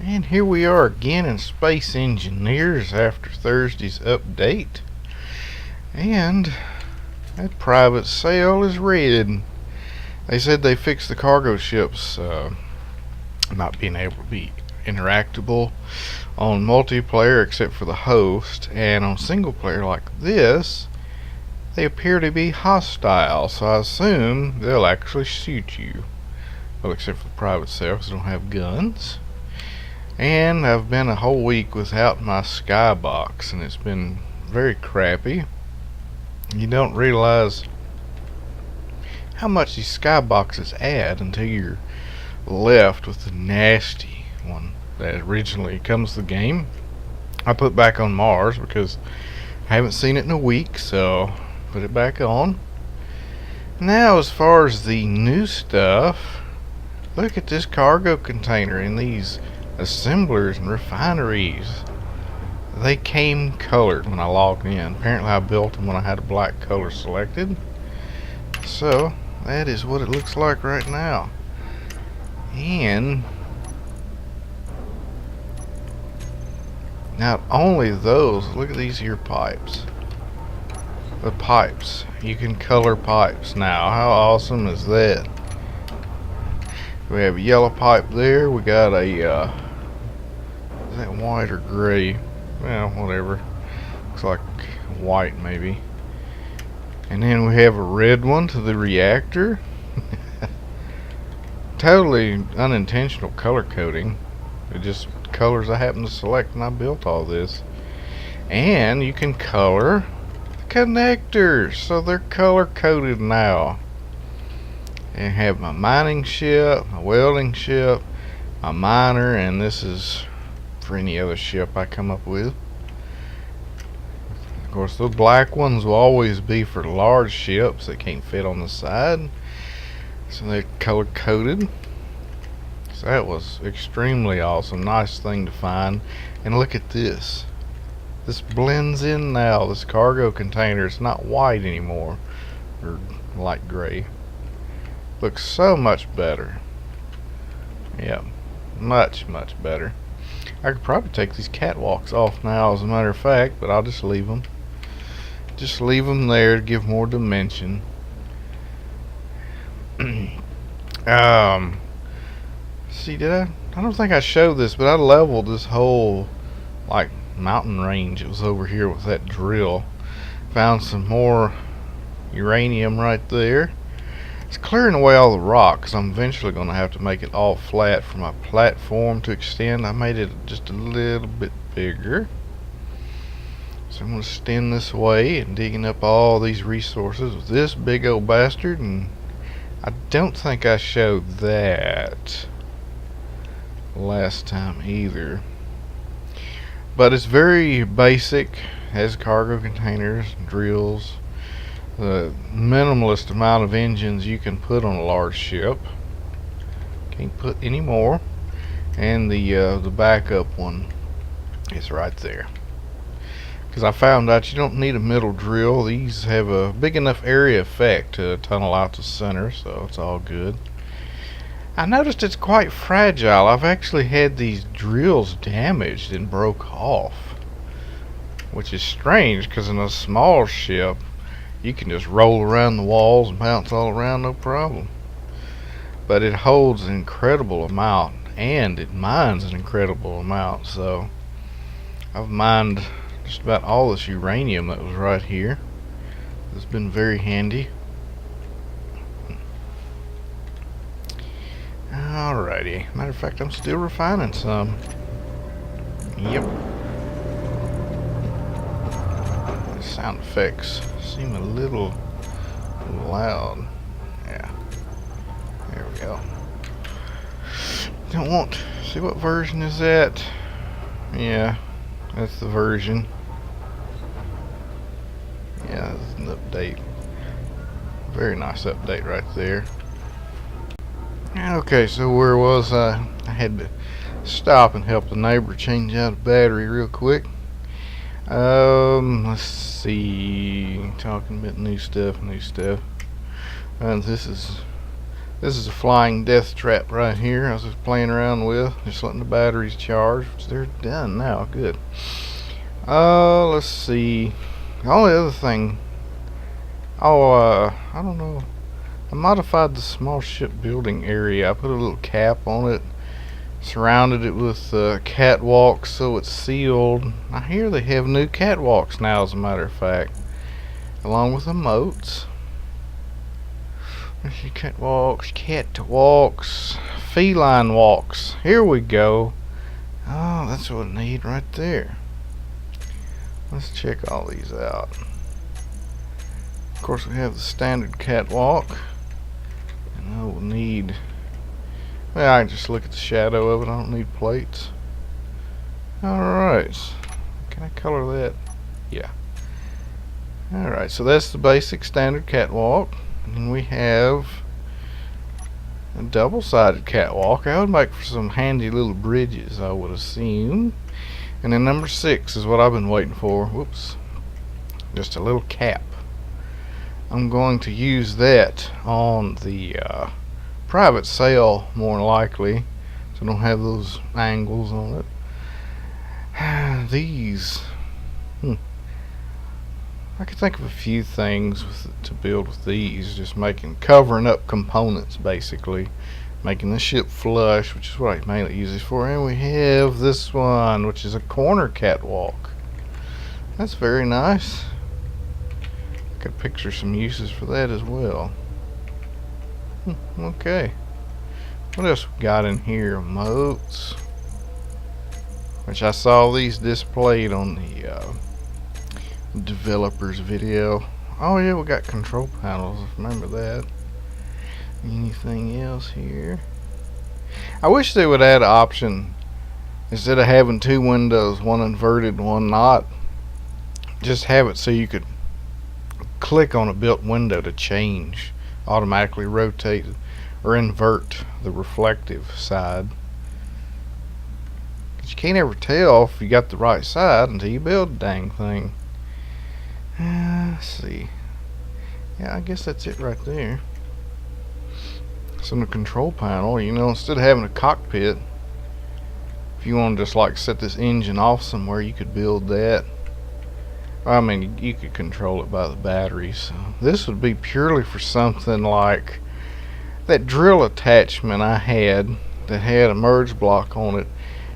And here we are again in Space Engineers after Thursday's update. And that private sale is red. They said they fixed the cargo ships not being able to be interactable on multiplayer except for the host, and on single player like this they appear to be hostile, so I assume they'll actually shoot you. Well, except for the private sale because they don't have guns. And I've been a whole week without my skybox, and it's been very crappy. You don't realize how much these skyboxes add until you're left with the nasty one that originally comes with the game. I put back on Mars because I haven't seen it in a week, so put it back on. Now, as far as the new stuff, look at this cargo container in these assemblers and refineries. They came colored when I logged in. Apparently I built them when I had a black color selected. So that is what it looks like right now. And not only those, look at these here pipes. The pipes. You can color pipes now. How awesome is that? We have a yellow pipe there. We got a is that white or gray? Well, whatever. Looks like white maybe. And then we have a red one to the reactor. Totally unintentional color coding. It just colors I happened to select when I built all this. And you can color the connectors, so they're color coded now. And I have my mining ship, my welding ship, my miner, and this is for any other ship I come up with. Of course, the black ones will always be for large ships that can't fit on the side, so they're color coded. So that was extremely awesome. Nice thing to find. And look at this. This blends in now. This cargo container, it's not white anymore, or light gray. Looks so much better. Yeah, much better. I could probably take these catwalks off now, as a matter of fact, but I'll just leave them. Just leave them there to give more dimension. See, I don't think I showed this, but I leveled this whole like mountain range. It was over here with that drill. Found some more uranium right there. It's clearing away all the rock, because I'm eventually going to have to make it all flat for my platform to extend. I made it just a little bit bigger. So I'm going to extend this way and digging up all these resources with this big old bastard. And I don't think I showed that last time either. But it's very basic. Has cargo containers, drills, the minimalist amount of engines you can put on a large ship. Can't put any more. And the backup one is right there. Because I found out you don't need a middle drill. These have a big enough area effect to tunnel out the center, so it's all good. I noticed it's quite fragile. I've actually had these drills damaged and broke off, which is strange because in a small ship you can just roll around the walls and bounce all around, no problem. But it holds an incredible amount, and it mines an incredible amount. So I've mined just about all this uranium that was right here. It's been very handy. Alrighty. Matter of fact, I'm still refining some. Yep. The sound effects seem a little loud. Yeah. There we go. Don't want. See, what version is that? Yeah, that's the version. Yeah, this is an update. Very nice update right there. Okay, so where was I? I had to stop and help the neighbor change out a battery real quick. Let's see. Talking about new stuff. And this is This is a flying death trap right here. I was just playing around with, just letting the batteries charge. They're done now. Good. Let's see. The only other thing. I don't know. I modified the small ship building area. I put a little cap on it, surrounded it with catwalks so it's sealed. I hear they have new catwalks now, as a matter of fact, along with the moats. Let's see, catwalks, feline walks. Here we go. Oh, that's what I need right there. Let's check all these out. Of course, we have the standard catwalk. And I will need... Well, I can just look at the shadow of it. I don't need plates. Alright. Can I color that? Yeah. Alright, so that's the basic standard catwalk. And we have a double-sided catwalk. That would make for some handy little bridges, I would assume. And then number 6 is what I've been waiting for. Whoops. Just a little cap. I'm going to use that on the private sail, more likely, so I don't have those angles on it. These, I could think of a few things to build with these. Just covering up components, basically, making the ship flush, which is what I mainly use this for. And we have this one, which is a corner catwalk. That's very nice. I could picture some uses for that as well. Okay. What else we got in here? Moats, which I saw these displayed on the developer's video. Oh yeah, we got control panels. Remember that. Anything else here? I wish they would add an option, instead of having 2 windows, one inverted, one not, just have it so you could click on a built window to change, automatically rotate or invert the reflective side. But you can't ever tell if you got the right side until you build the dang thing. Let's see. Yeah, I guess that's it right there. So in the control panel, you know, instead of having a cockpit, if you want to just like set this engine off somewhere, you could build that. I mean, you could control it by the batteries. So this would be purely for something like that drill attachment I had that had a merge block on it,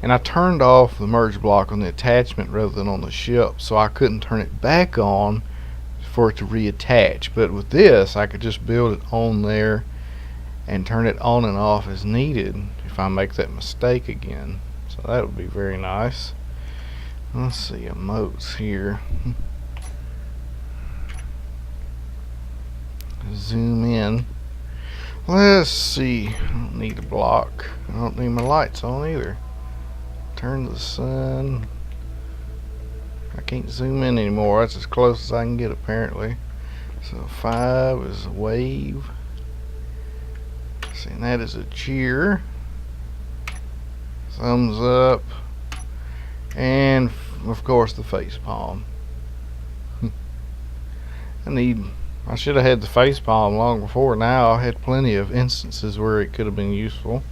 and I turned off the merge block on the attachment rather than on the ship, so I couldn't turn it back on for it to reattach. But with this, I could just build it on there and turn it on and off as needed if I make that mistake again. So that would be very nice. Let's see, emotes here. Zoom in. Let's see. I don't need a block. I don't need my lights on either. Turn the sun. I can't zoom in anymore. That's as close as I can get, apparently. So 5 is a wave. See, and that is a cheer. Thumbs up. And of course the face palm. I should have had the face palm long before now. I had plenty of instances where it could have been useful.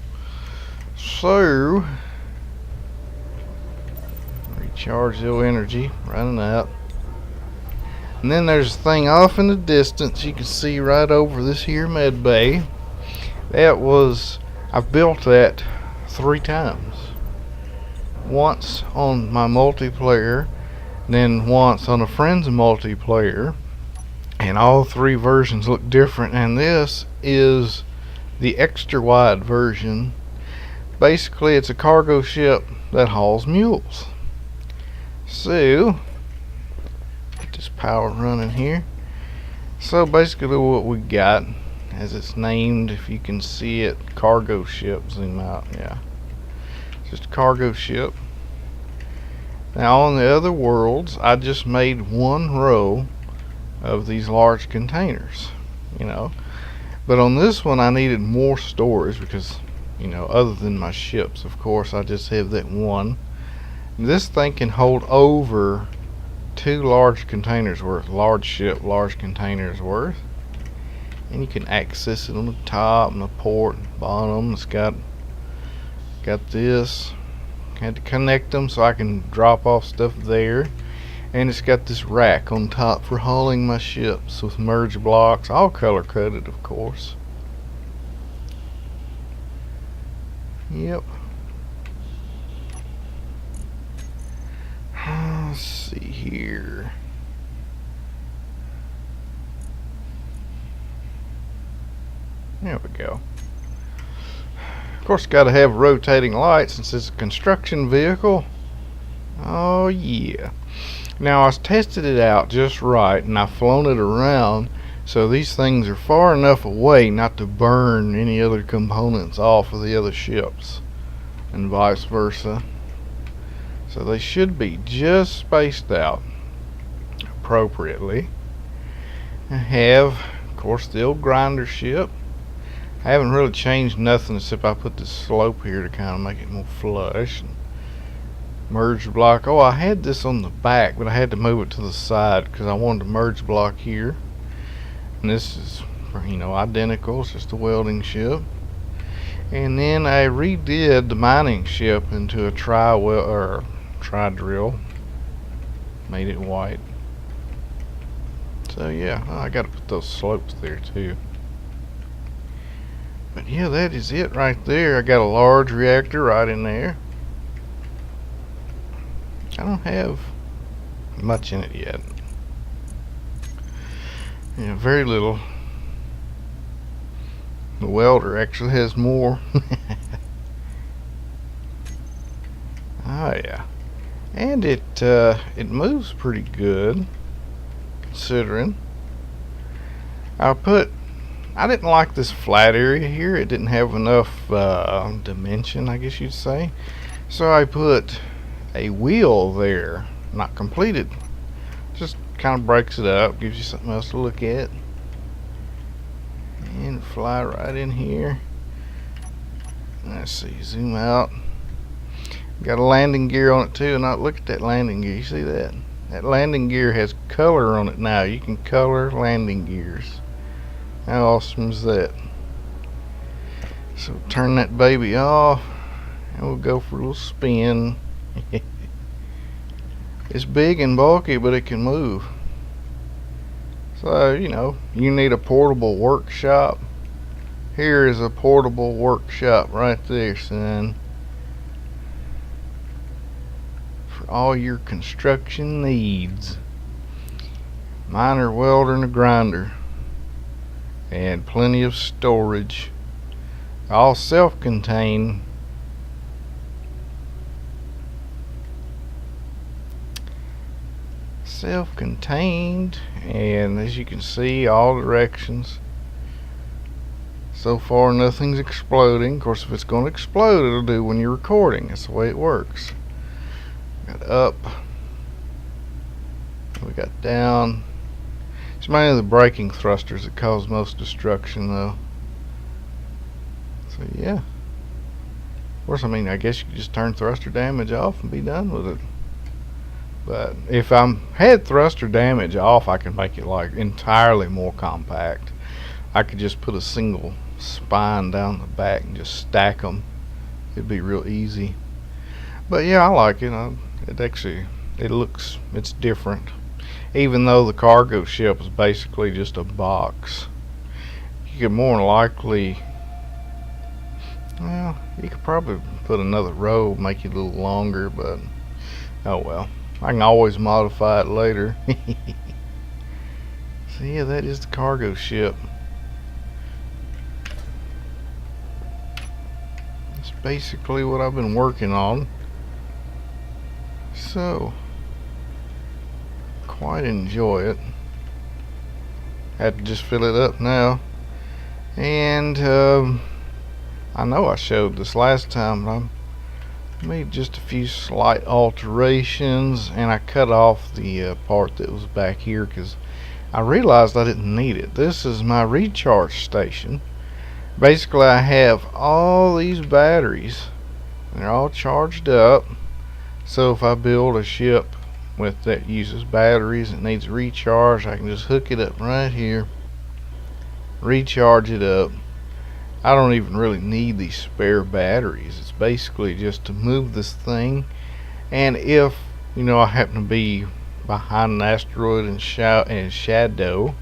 So recharge the energy, running out. And then there's a thing off in the distance you can see right over this here med bay. I've built that 3 times. Once on my multiplayer, then once on a friend's multiplayer, and all 3 versions look different, and this is the extra wide version. Basically, it's a cargo ship that hauls mules. So get this power running here. So basically what we got, as it's named, if you can see it, cargo ship. Zoom out. Yeah, just a cargo ship. Now on the other worlds, I just made 1 row of these large containers, you know, but on this one I needed more storage because, you know, other than my ships, of course, I just have that one. This thing can hold over 2 large containers worth, large ship, large containers worth. and you can access it on the top and the port and bottom. It's got this. Had to connect them so I can drop off stuff there. And it's got this rack on top for hauling my ships with merge blocks, all color coded, of course. Yep. Let's see here. There we go. Of course, got to have rotating lights since it's a construction vehicle. Oh yeah. Now I tested it out just right, and I've flown it around so these things are far enough away not to burn any other components off of the other ships, and vice versa. So they should be just spaced out appropriately. I have, of course, the old grinder ship. I haven't really changed nothing except I put this slope here to kind of make it more flush. And merge block. Oh, I had this on the back, but I had to move it to the side because I wanted to merge block here. And this is, identical. It's just a welding ship. And then I redid the mining ship into a tri-drill. Made it white. So yeah, I got to put those slopes there too. But yeah, that is it right there. I got a large reactor right in there. I don't have much in it yet. Yeah, very little. The welder actually has more. Oh yeah, and it moves pretty good considering. I didn't like this flat area here. It didn't have enough dimension, I guess you'd say. So I put a wheel there, not completed. Just kind of breaks it up, gives you something else to look at. And fly right in here. Let's see, zoom out. Got a landing gear on it too. Now look at that landing gear. You see that? That landing gear has color on it now. You can color landing gears. How awesome is that? So turn that baby off and we'll go for a little spin. It's big and bulky, but it can move. So, you need a portable workshop. Here is a portable workshop right there, son. For all your construction needs. Miner, welder, and a grinder. And plenty of storage. All self-contained. And as you can see, all directions. So far nothing's exploding. Of course, if it's going to explode, it'll do when you're recording. That's the way it works. Got up, we got down. It's mainly the braking thrusters that cause most destruction though. So yeah, of course, I guess you could just turn thruster damage off and be done with it. But if I had thruster damage off, I can make it like entirely more compact. I could just put a single spine down the back and just stack them. It'd be real easy. But yeah, I like it. It's different. Even though the cargo ship is basically just a box, you could more than likely, well, you could probably put another row, make it a little longer, but oh well. I can always modify it later. So yeah, that is the cargo ship. That's basically what I've been working on. So, quite enjoy it. Had to just fill it up now. And I know I showed this last time, but I made just a few slight alterations, and I cut off the part that was back here because I realized I didn't need it. This is my recharge station. Basically, I have all these batteries. They're all charged up. So if I build a ship that uses batteries and needs recharge, I can just hook it up right here recharge it up. I don't even really need these spare batteries. It's basically just to move this thing, and if I happen to be behind an asteroid and shadow,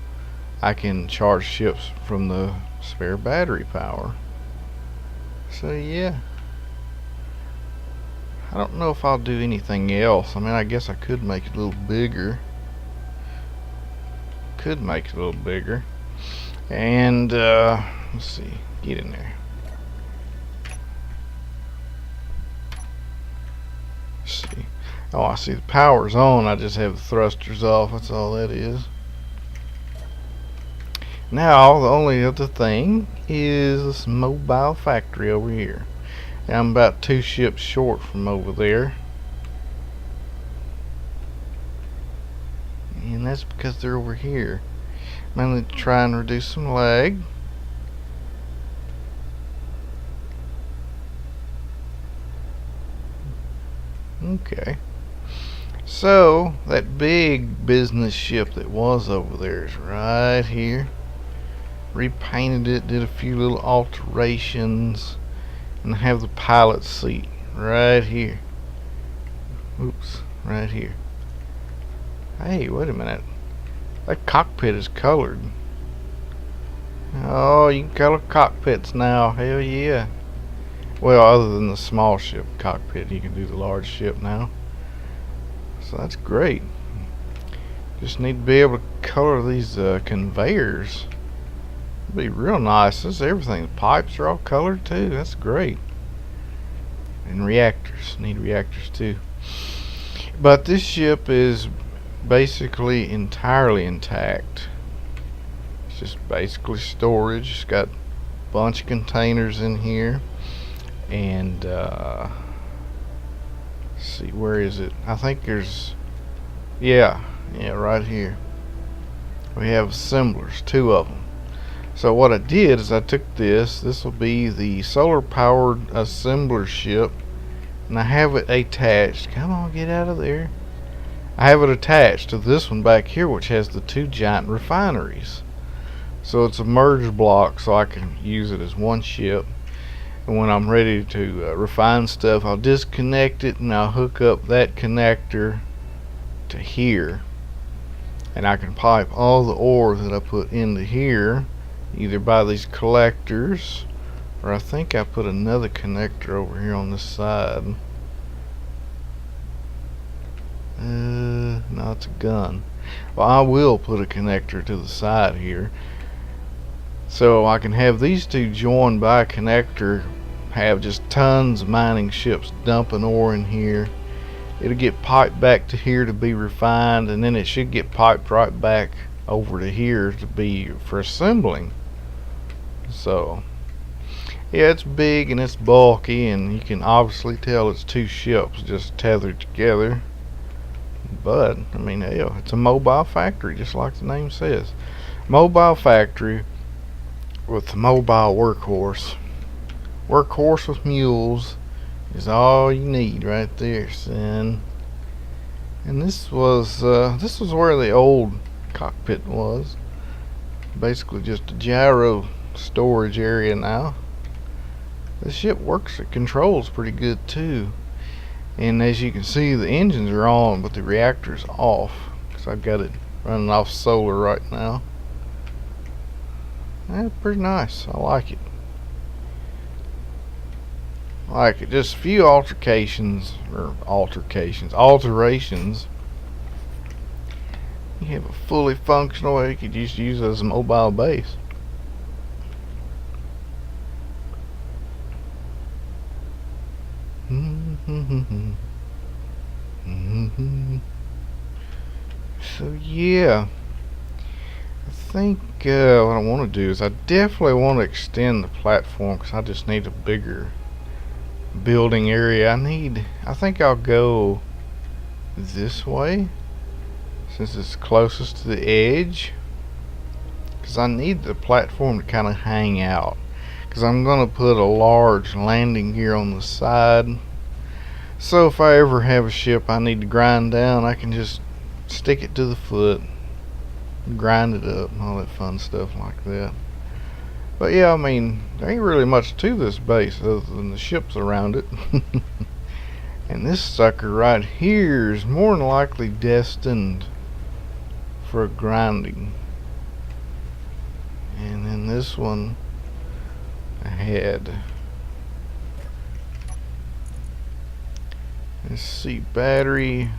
I can charge ships from the spare battery power. So yeah, I don't know if I'll do anything else. I mean, I guess I could make it a little bigger. And let's see, get in there. Let's see. Oh, I see the power's on. I just have the thrusters off. That's all that is. Now the only other thing is this mobile factory over here. Now, I'm about 2 ships short from over there, and that's because they're over here. Mainly to try and reduce some lag. Okay. So that big business ship that was over there is right here. Repainted it, did a few little alterations, and have the pilot seat right here. Oops, right here. Hey, wait a minute. That cockpit is colored. Oh, you can color cockpits now. Hell yeah. Well, other than the small ship cockpit, you can do the large ship now. So that's great. Just need to be able to color these conveyors. It'd be real nice. This everything. The pipes are all colored too. That's great. And reactors. Need reactors too. But this ship is basically entirely intact. It's just basically storage. It's got a bunch of containers in here. And let's see, where is it? I think there's yeah, right here. We have assemblers, 2 of them. So what I did is I took this will be the solar powered assembler ship, and I have it attached. Come on, get out of there. I have it attached to this one back here, which has the 2 giant refineries. So it's a merge block, so I can use it as one ship. And when I'm ready to refine stuff, I'll disconnect it and I'll hook up that connector to here, and I can pipe all the ore that I put into here either by these collectors, or I think I put another connector over here on this side. No, it's a gun. Well, I will put a connector to the side here, so I can have these 2 joined by a connector, have just tons of mining ships dumping ore in here. It'll get piped back to here to be refined, and then it should get piped right back over to here to be for assembling. So yeah, it's big and it's bulky, and you can obviously tell it's 2 ships just tethered together. But I mean, hell, it's a mobile factory, just like the name says. Mobile factory with a mobile workhorse. Workhorse with mules is all you need right there, son. And this was where the old cockpit was. Basically just a gyro storage area now. This ship works, it controls pretty good too. And as you can see, the engines are on, but the reactor's off, because I've got it running off solar right now. That's pretty nice. I like it. Just a few alterations. You have a fully functional, you could just use it as a mobile base. So yeah, I think what I want to do is I definitely want to extend the platform, because I just need a bigger building area. I think I'll go this way since it's closest to the edge, because I need the platform to kind of hang out, because I'm going to put a large landing gear on the side. So if I ever have a ship I need to grind down, I can just stick it to the foot, grind it up, and all that fun stuff like that. But yeah, I mean, there ain't really much to this base other than the ships around it. And this sucker right here is more than likely destined for grinding. And then this one ahead. Let's see, battery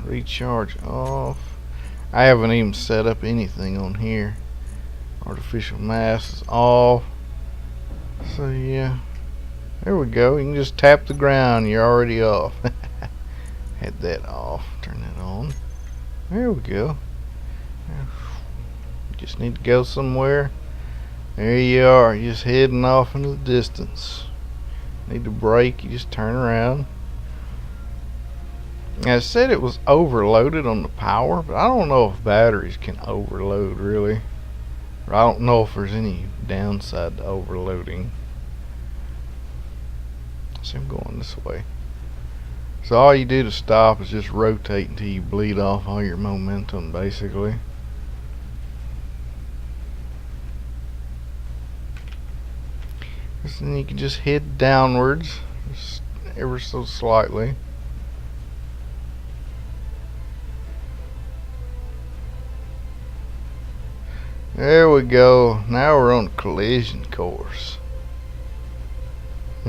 recharge off. I haven't even set up anything on here. Artificial mass is off. So yeah, there we go. You can just tap the ground, you're already off. Had that off, turn that on. There we go. Just need to go somewhere. There you are, you're just heading off into the distance. Need to brake, you just turn around. Now, I said it was overloaded on the power, but I don't know if batteries can overload really. I don't know if there's any downside to overloading. See, I'm going this way. So all you do to stop is just rotate until you bleed off all your momentum, basically. Then you can just head downwards, just ever so slightly. There we go. Now we're on a collision course.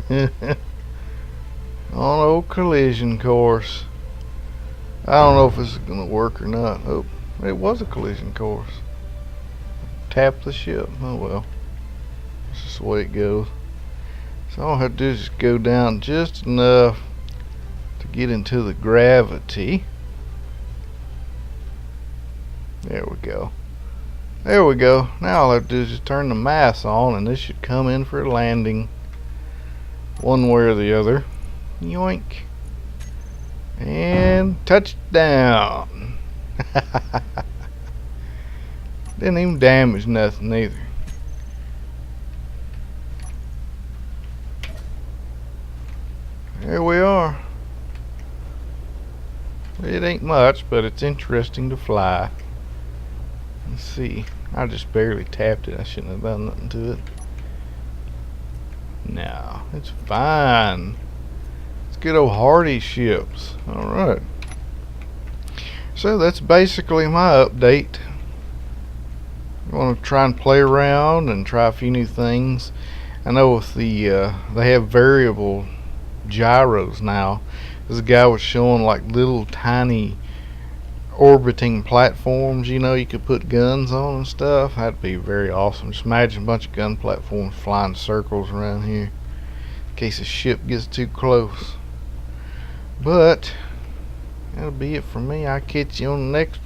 On old collision course. I don't know if this is gonna work or not. Oh, it was a collision course. Tap the ship. Oh well. That's just the way it goes. So all I have to do is just go down just enough to get into the gravity. There we go. There we go. Now all I have to do is just turn the mass on and this should come in for a landing. One way or the other. Yoink. And touchdown. Didn't even damage nothing either. There we are. It ain't much, but it's interesting to fly. Let's see. I just barely tapped it. I shouldn't have done nothing to it. No, it's fine. It's good old Hardy ships. Alright. So that's basically my update. I want to try and play around and try a few new things. I know with the they have variable gyros now. This guy was showing like little tiny orbiting platforms, you know, you could put guns on and stuff. That'd be very awesome. Just imagine a bunch of gun platforms flying circles around here in case a ship gets too close. But that'll be it for me. I'll catch you on the next